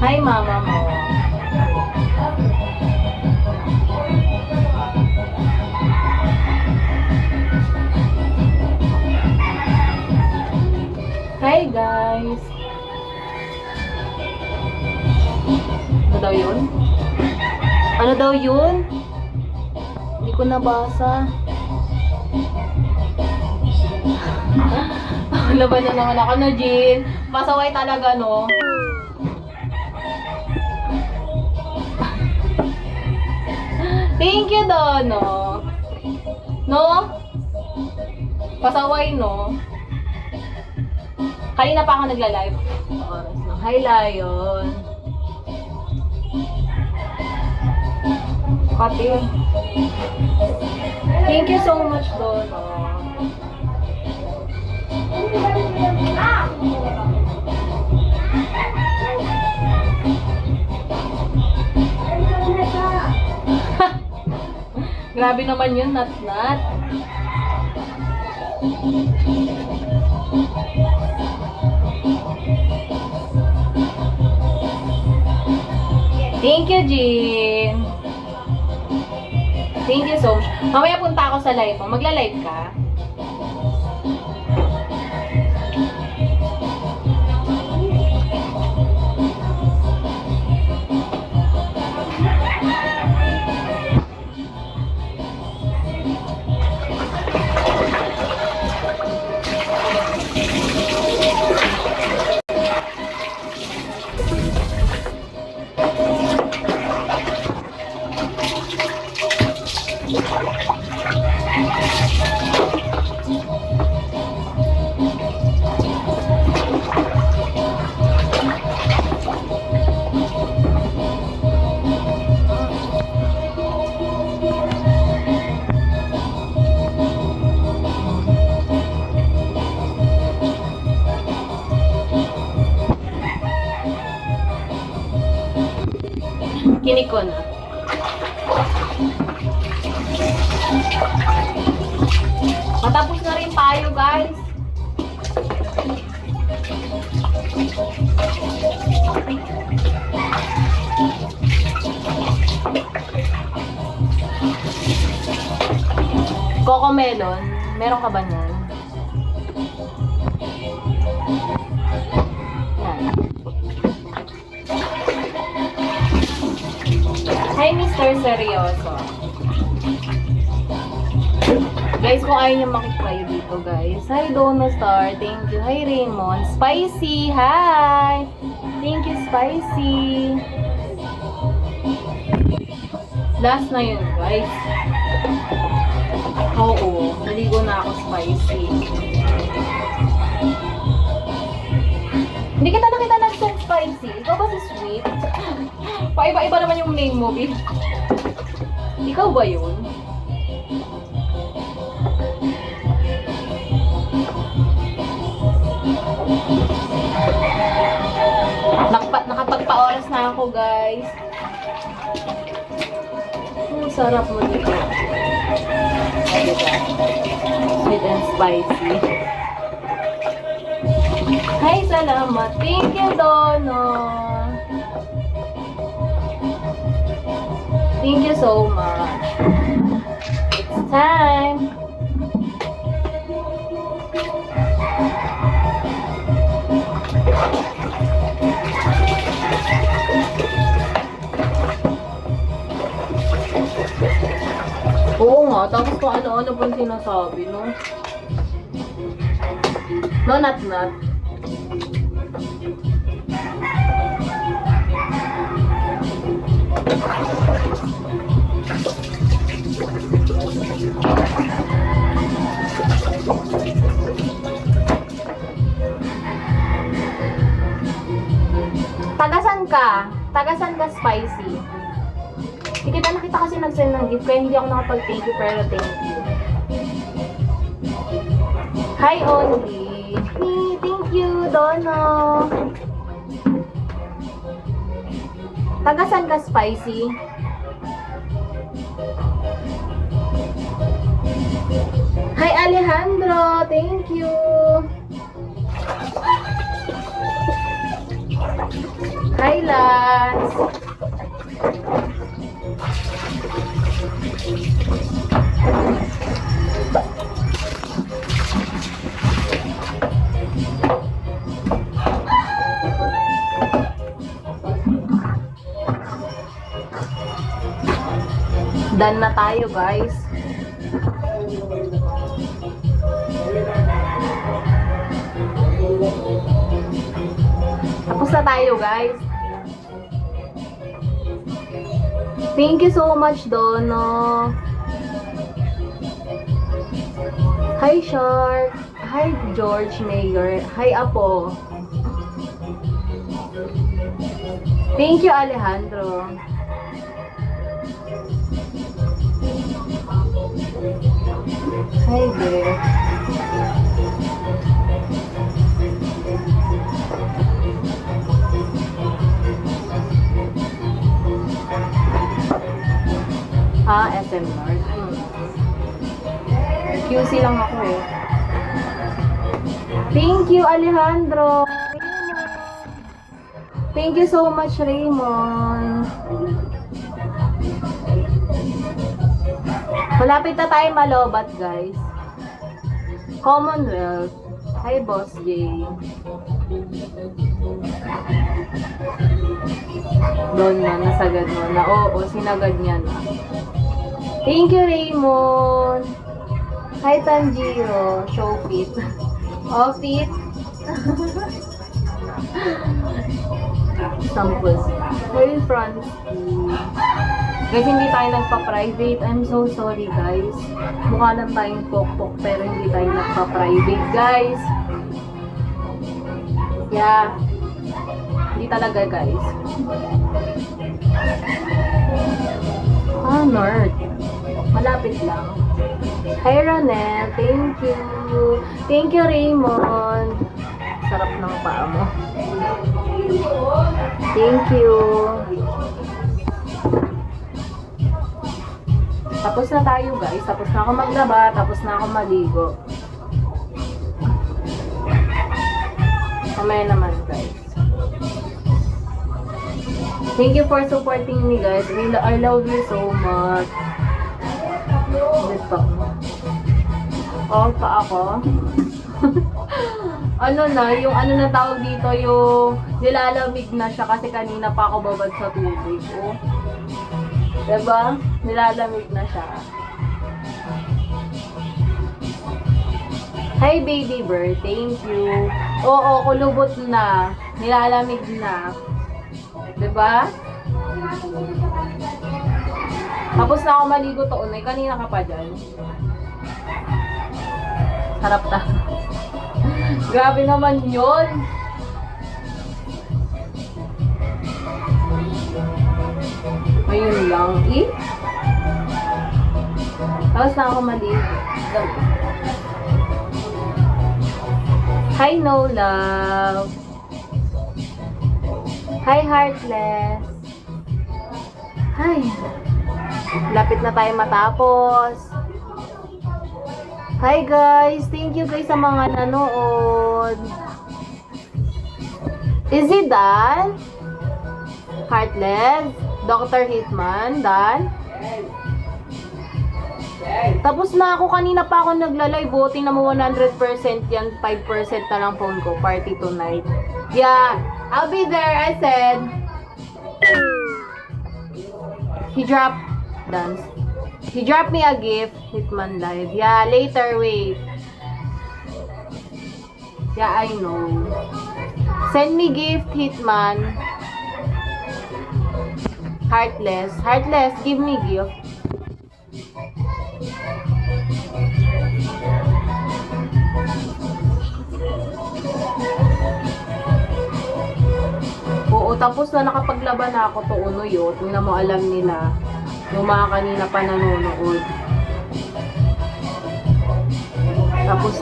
Hi, mama mo. Hi, guys. Ano daw yun? Ano daw yun? Hindi ko nabasa. Laban na naman ako na, Jean. Pasaway talaga, no? Thank you, Dono. No? Pasaway, no? Kanina pa ako nagla-live. Oras na. Hi, Lion. Pati. Thank you so much, Dono. Grabe naman yun, Nat-Nat. Thank you, Jean. Thank you so much. Mamaya punta ako sa live mo. Magla-live ka? Kinig ko na. Matapos na rin tayo, guys. Coco melon, meron ka ba niyan? Yan. Hi, Mr. Seryoso. Guys, kung ayaw niyo makikayo dito, guys. Hi, Dono Star. Thank you. Hi, Raymond. Spicy. Hi. Thank you, Spicy. Last na yun, guys. Oo. Naligo na ako, Spicy. Hindi kita nakita nag-song Spicy. Ikaw ba si Sweet? Paiba-iba naman yung name mo, babe. Ikaw ba yun? Nakapagpa-oras na ako, guys. Sarap mo dito. Sweet and spicy. Hi, salamat. Thank you, Dono. Thank you so much. It's time. Oo nga, tapos kung ano-ano pang sinasabi, no? No, not. Tagasan ka, Spicy. Hindi kita nakita kasi nag-send ng gift, kaya hindi ako nakapag-thank you, pero thank you. Hi, Only. Thank you, Dono. Tagasan ka, Spicy. Hi, Alejandro. Thank you. Hi, La. Franz. Done na tayo, guys. Tapos na tayo, guys. Thank you so much, Dono. Hi, Shark. Hi, George Mayor. Hi, Apo. Thank you, Alejandro. Hi, Beth. SM North. QC lang ako eh. Thank you, Alejandro. Thank you so much, Raymond. Malapit na tayo malobat, guys. Commonwealth. Hi, Boss J. Doon na, nasagad mo na. Oo, sinagad niya na. Thank you, Raymond. Hi, Tanjiro. Show fit. Oh, fit. Samples. Hi, Francis. Guys, hindi tayo nagpa-private. I'm so sorry, guys. Mukha lang tayong pok-pok, pero hindi tayo nagpa-private, guys. Yeah. Hindi talaga, guys. Nerd. Malapit lang. Hi, Ronel. Thank you. Thank you, Raymond. Sarap ng paa mo. Thank you. Tapos na tayo, guys. Tapos na ako maglaba. Tapos na ako maligo. Kamaya naman, guys. Thank you for supporting me, guys. I love you so much. Dito. Oh, pa ako. Ano na, yung ano na tawag dito, yung nilalamig na siya kasi kanina pa ako babad sa tubig. Oh. Diba? Nilalamig na siya. Hi, baby bird. Thank you. Oo, kulubot na. Nilalamig na. Diba? Tapos na ako maligo to, unay. Kanina ka pa dyan. Harap na. Grabe naman yun. Ayun lang. Tapos na ako maligo. Hi, no love. Hi, Heartless. Hi. Lapit na tayo matapos. Hi, guys. Thank you, guys, sa mga nanood. Is it done? Heartless? Dr. Hitman? Done? Tapos na ako. Kanina pa ako nagla-live. Tingnan mo 100% yan. 5% na lang phone ko. Party tonight. Yeah. I'll be there, I said. He dropped dance. He dropped me a gift. Hitman live. Yeah, later, wait. Yeah, I know. Send me gift, Hitman. Heartless. Heartless, give me gift. Oo, tapos na nakapaglaban na ako to unoy, oh. Tingnan mo, alam nila. Yung mga kanina pa nanonood. Tapos